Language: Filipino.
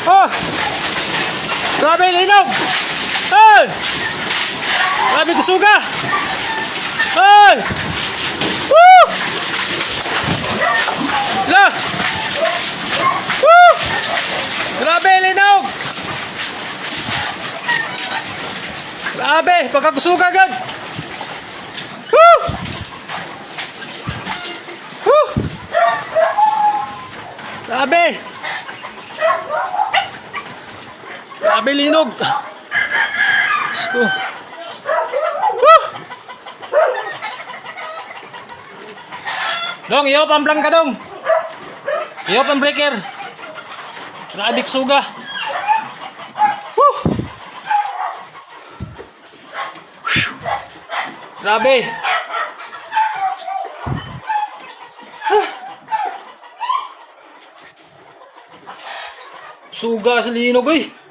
Oh! Grabe linog! Hey! Grabe kusuga! Hey! Woo! La! Woo! Grabe linog! Grabe! Pagkakusuga gan! Woo! Woo! Grabe! Grabe linog! Sko! Woo! Dong, iyo pang blank ka dong! Iyo pang breaker! Grabe kusuga! Woo! Grabe! Suga sa linog eh!